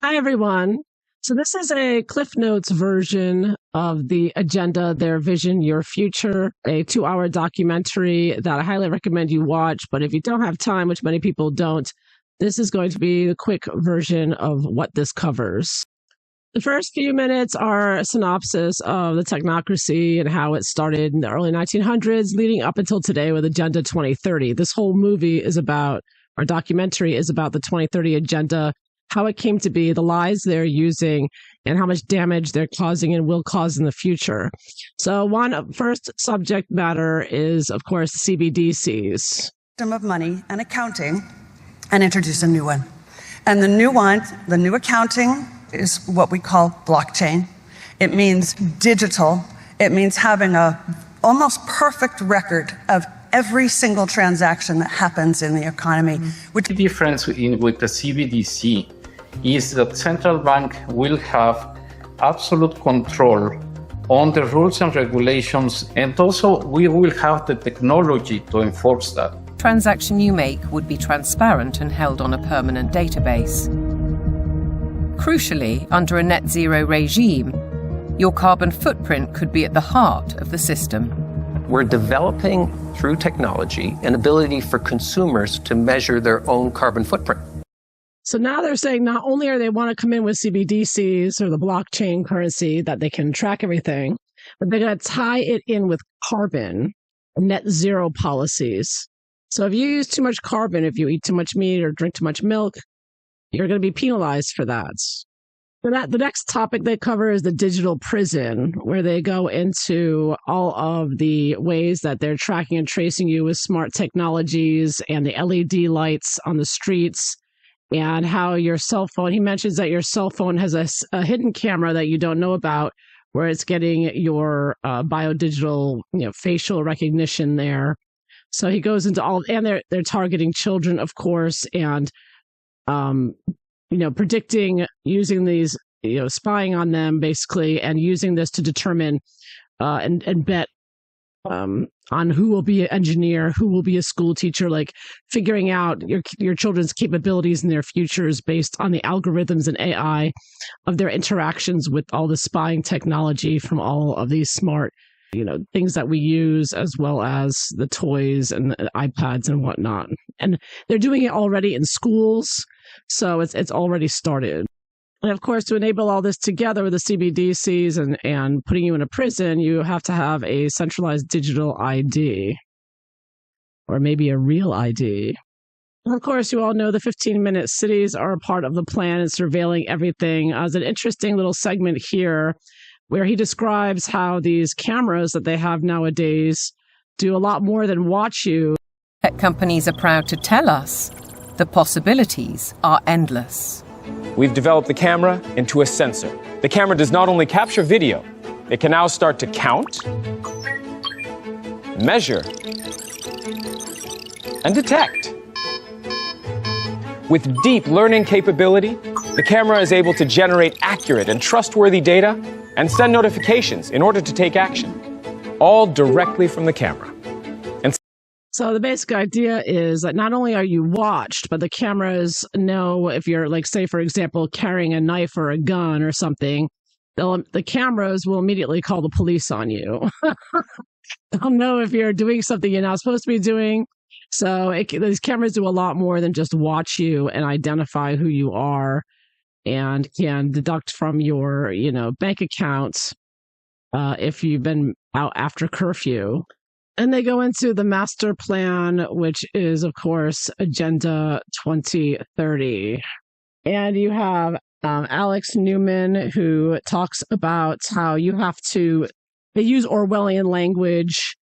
Hi, everyone. So this is a Cliff Notes version of the Agenda, Their Vision, Your Future, a 2-hour documentary that I highly recommend you watch. But if you don't have time, which many people don't, this is going to be the quick version of what this covers. The first few minutes are a synopsis of the technocracy and how it started in the early 1900s, leading up until today with Agenda 2030. This whole movie is about, or documentary is about the 2030 Agenda, how it came to be, the lies they're using, and how much damage they're causing and will cause in the future. So one first subject matter is, of course, CBDCs. System of money and accounting, and introduce a new one. And the new accounting is what we call blockchain. It means digital. It means having a almost perfect record of every single transaction that happens in the economy. Which the difference with the CBDC is that central bank will have absolute control on the rules and regulations, and also we will have the technology to enforce that. Transaction you make would be transparent and held on a permanent database. Crucially, under a net zero regime, your carbon footprint could be at the heart of the system. We're developing, through technology, an ability for consumers to measure their own carbon footprint. So now they're saying not only are they want to come in with CBDCs or the blockchain currency that they can track everything, but they're going to tie it in with carbon and net zero policies. So if you use too much carbon, if you eat too much meat or drink too much milk, you're going to be penalized for that. The next topic they cover is the digital prison, where they go into all of the ways that they're tracking and tracing you with smart technologies and the LED lights on the streets, and how your cell phone, he mentions that your cell phone has a hidden camera that you don't know about, where it's getting your biodigital, facial recognition there. So he goes into all, and they're targeting children, of course, and predicting, using these, spying on them basically, and using this to determine and bet on who will be an engineer, who will be a school teacher, like figuring out your children's capabilities and their futures based on the algorithms and AI of their interactions with all the spying technology from all of these smart, things that we use, as well as the toys and the iPads and whatnot. And they're doing it already in schools, so it's already started. And of course, to enable all this together with the CBDCs and putting you in a prison, you have to have a centralized digital ID, or maybe a real ID. And of course, you all know the 15-minute cities are a part of the plan and surveilling everything. As an interesting little segment here, where he describes how these cameras that they have nowadays do a lot more than watch you. Tech companies are proud to tell us the possibilities are endless. We've developed the camera into a sensor. The camera does not only capture video, it can now start to count, measure, and detect. With deep learning capability, the camera is able to generate accurate and trustworthy data and send notifications in order to take action, all directly from the camera. So the basic idea is that not only are you watched, but the cameras know if you're, like, say, for example, carrying a knife or a gun or something, the cameras will immediately call the police on you. They'll know if you're doing something you're not supposed to be doing. So these cameras do a lot more than just watch you and identify who you are, and can deduct from your, bank accounts if you've been out after curfew. And they go into the master plan, which is, of course, Agenda 2030. And you have Alex Newman, who talks about how they use Orwellian language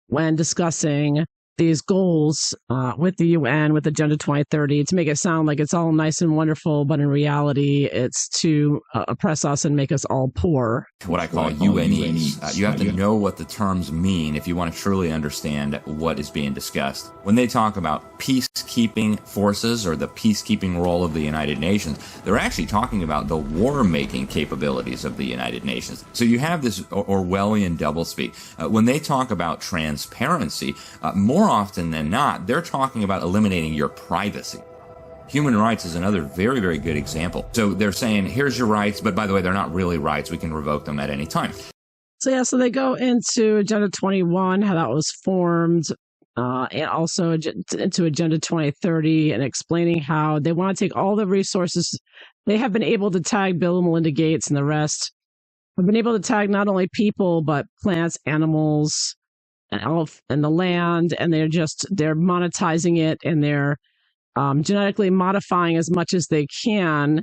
when discussing these goals with the UN, with Agenda 2030, to make it sound like it's all nice and wonderful, but in reality, it's to oppress us and make us all poor. What I call UNEs. You have to know what the terms mean if you want to truly understand what is being discussed. When they talk about peacekeeping forces or the peacekeeping role of the United Nations, they're actually talking about the war-making capabilities of the United Nations. So you have this Orwellian doublespeak. When they talk about transparency, more often than not, they're talking about eliminating your privacy. Human rights is another very, very good example. So they're saying, here's your rights, but by the way, they're not really rights. We can revoke them at any time. So they go into Agenda 21, how that was formed, and also into Agenda 2030 and explaining how they want to take all the resources. They have been able to tag Bill and Melinda Gates and the rest. Have been able to tag not only people, but plants, animals, and the land, and they're monetizing it, and they're genetically modifying as much as they can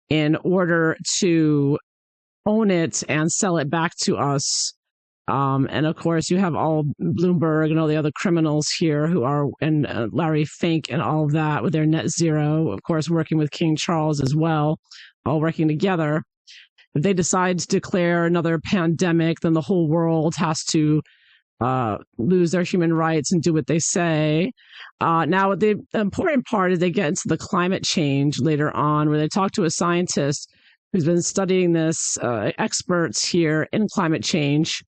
in order to own it and sell it back to us. And of course, you have all Bloomberg and all the other criminals here who are, and Larry Fink and all of that with their net zero, of course, working with King Charles as well, all working together. If they decide to declare another pandemic, then the whole world has to lose their human rights and do what they say. Now, the important part is they get into the climate change later on, where they talk to a scientist who's been studying this, experts here in climate change,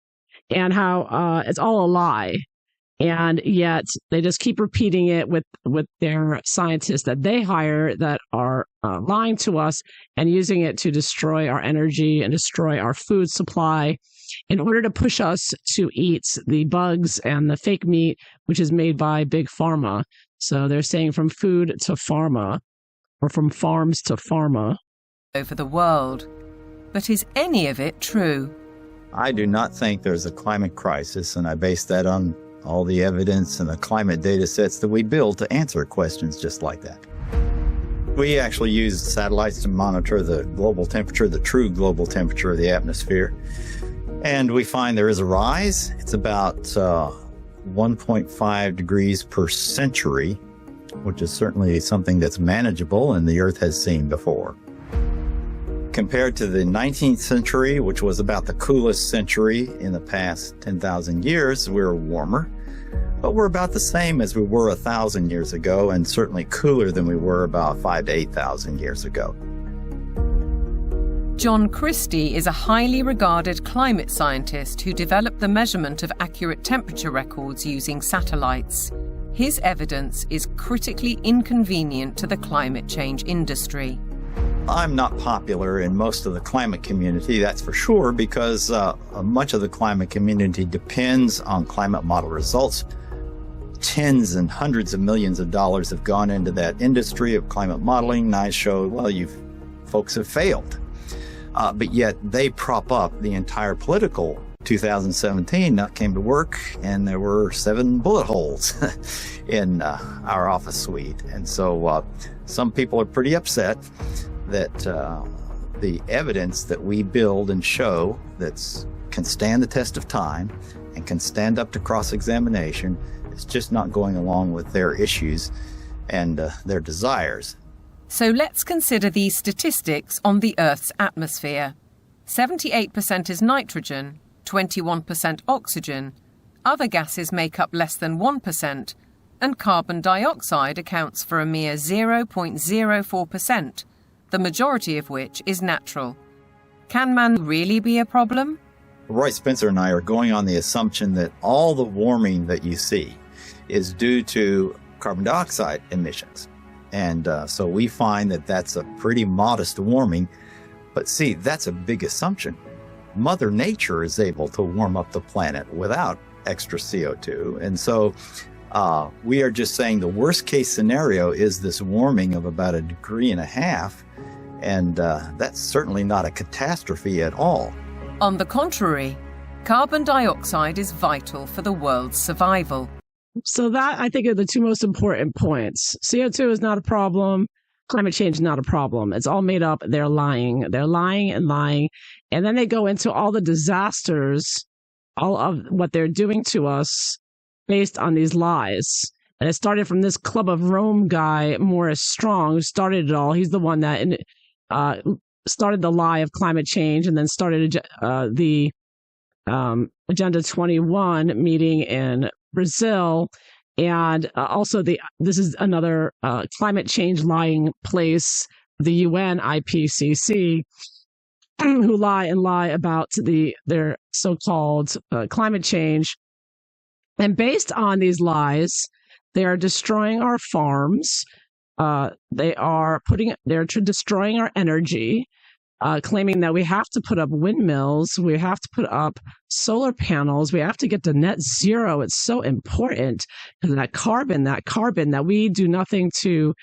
and how it's all a lie. And yet they just keep repeating it with their scientists that they hire that are lying to us and using it to destroy our energy and destroy our food supply in order to push us to eat the bugs and the fake meat, which is made by Big Pharma. So they're saying from food to pharma, or from farms to pharma. Over the world. But is any of it true? I do not think there's a climate crisis, and I base that on all the evidence and the climate data sets that we build to answer questions just like that. We actually use satellites to monitor the global temperature, the true global temperature of the atmosphere. And we find there is a rise. It's about 1.5 degrees per century, which is certainly something that's manageable and the Earth has seen before. Compared to the 19th century, which was about the coolest century in the past 10,000 years, we're warmer. But we're about the same as we were 1,000 years ago, and certainly cooler than we were about 5,000 to 8,000 years ago. John Christie is a highly regarded climate scientist who developed the measurement of accurate temperature records using satellites. His evidence is critically inconvenient to the climate change industry. I'm not popular in most of the climate community, that's for sure, because much of the climate community depends on climate model results. Tens and hundreds of millions of dollars have gone into that industry of climate modeling, and I showed, well, you folks have failed. But yet they prop up the entire political 2017 came to work, and there were 7 bullet holes in our office suite. And so some people are pretty upset that the evidence that we build and show that can stand the test of time and can stand up to cross-examination is just not going along with their issues and their desires. So let's consider these statistics on the Earth's atmosphere. 78% is nitrogen, 21% oxygen, other gases make up less than 1%, and carbon dioxide accounts for a mere 0.04%, the majority of which is natural. Can man really be a problem? Roy Spencer and I are going on the assumption that all the warming that you see is due to carbon dioxide emissions. And so we find that that's a pretty modest warming. But see, that's a big assumption. Mother Nature is able to warm up the planet without extra CO2. And so we are just saying the worst case scenario is this warming of about 1.5 degrees. And that's certainly not a catastrophe at all. On the contrary, carbon dioxide is vital for the world's survival. So that, I think, are the 2 most important points. CO2 is not a problem. Climate change is not a problem. It's all made up. They're lying. They're lying and lying. And then they go into all the disasters, all of what they're doing to us based on these lies. And it started from this Club of Rome guy, Morris Strong, who started it all. He's the one that started the lie of climate change and then started the Agenda 21 meeting in Brazil. And also this is another climate change lying place, the UN IPCC, who lie about their so-called climate change. And based on these lies, they are destroying our farms. they're destroying our energy, claiming that we have to put up windmills, we have to put up solar panels, we have to get to net zero. It's so important because that carbon that we do nothing to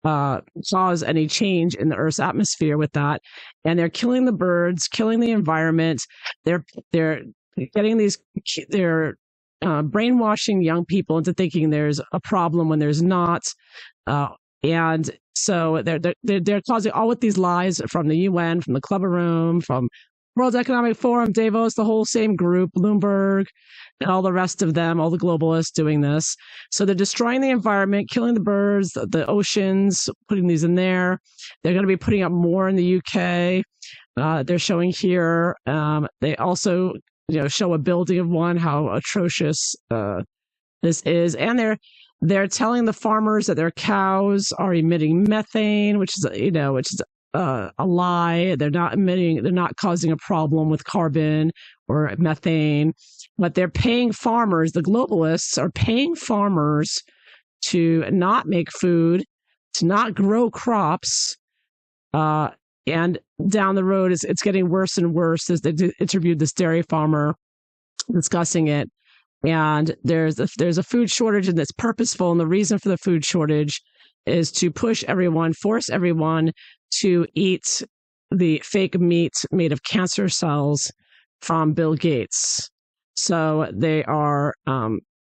cause any change in the Earth's atmosphere with that. And they're killing the birds, killing the environment. They're brainwashing young people into thinking there's a problem when there's not. And so they're causing all with these lies from the UN, from the Club of Rome, from World Economic Forum, Davos, the whole same group, Bloomberg, and all the rest of them, all the globalists doing this. So they're destroying the environment, killing the birds, the oceans, putting these in there. They're going to be putting up more in the UK. They're showing here. They also, show a building of one, how atrocious this is, and they're telling the farmers that their cows are emitting methane, which is a lie. They're not causing a problem with carbon or methane, but they're paying farmers. The globalists are paying farmers to not make food, to not grow crops, and down the road, it's getting worse and worse. As they interviewed this dairy farmer discussing it. And there's a food shortage, and it's purposeful. And the reason for the food shortage is to force everyone to eat the fake meat made of cancer cells from Bill Gates. So they are,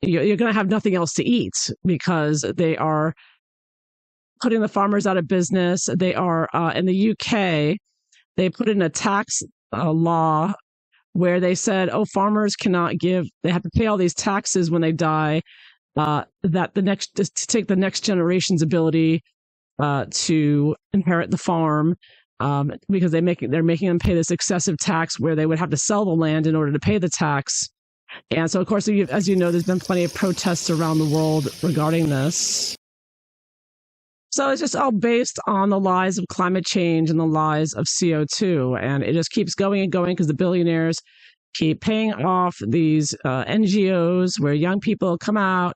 you're going to have nothing else to eat because they are putting the farmers out of business. They are, in the UK, they put in a tax law where they said, farmers they have to pay all these taxes when they die, to take the next generation's ability to inherit the farm, because they're making them pay this excessive tax where they would have to sell the land in order to pay the tax. And so, of course, as you know, there's been plenty of protests around the world regarding this. So it's just all based on the lies of climate change and the lies of CO2. And it just keeps going and going because the billionaires keep paying off these NGOs where young people come out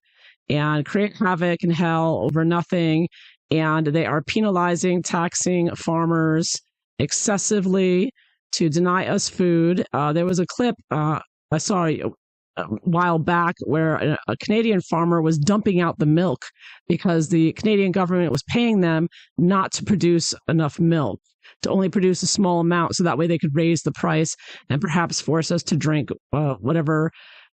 and create havoc and hell over nothing. And they are penalizing, taxing farmers excessively to deny us food. There was a clip I saw a while back where a Canadian farmer was dumping out the milk because the Canadian government was paying them not to produce enough milk, to only produce a small amount, so that way they could raise the price and perhaps force us to drink whatever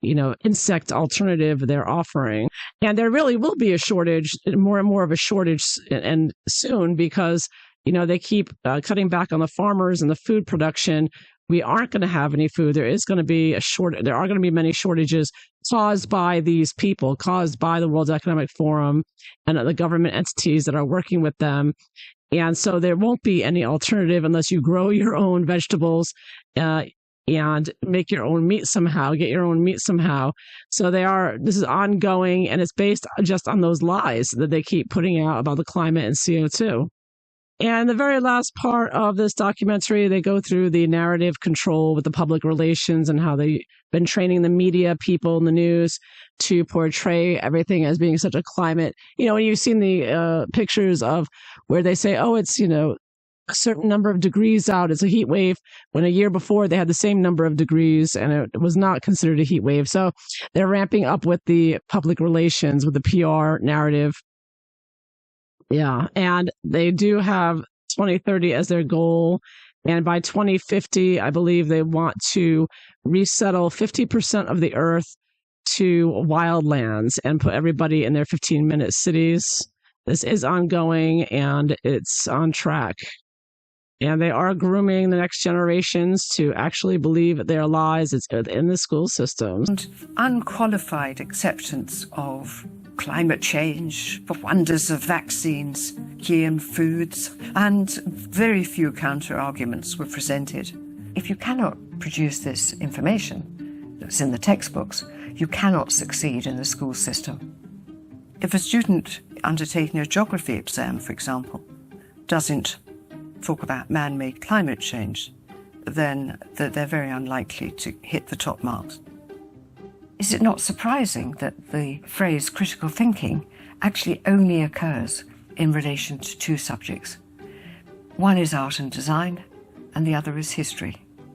insect alternative they're offering. And there really will be a shortage, more and more of a shortage, and soon, because they keep cutting back on the farmers and the food production. We aren't going to have any food. There is going to be there are going to be many shortages caused by these people, caused by the World Economic Forum and the government entities that are working with them. And so there won't be any alternative unless you grow your own vegetables and make your own meat somehow, get your own meat somehow. So this is ongoing, and it's based just on those lies that they keep putting out about the climate and CO2. And the very last part of this documentary, they go through the narrative control with the public relations and how they've been training the media people in the news to portray everything as being such a climate. When you've seen the pictures of where they say, it's, a certain number of degrees out, it's a heat wave, when a year before they had the same number of degrees and it was not considered a heat wave. So they're ramping up with the public relations, with the PR narrative. Yeah, and they do have 2030 as their goal. And by 2050, I believe they want to resettle 50% of the earth to wildlands and put everybody in their 15-minute cities. This is ongoing, and it's on track. And they are grooming the next generations to actually believe their lies. It's in the school systems. And unqualified acceptance of climate change, the wonders of vaccines, GM foods, and very few counter-arguments were presented. If you cannot produce this information that's in the textbooks, you cannot succeed in the school system. If a student undertaking a geography exam, for example, doesn't talk about man-made climate change, then they're very unlikely to hit the top marks. Is it not surprising that the phrase critical thinking actually only occurs in relation to two subjects. One is art and design, and the other is history.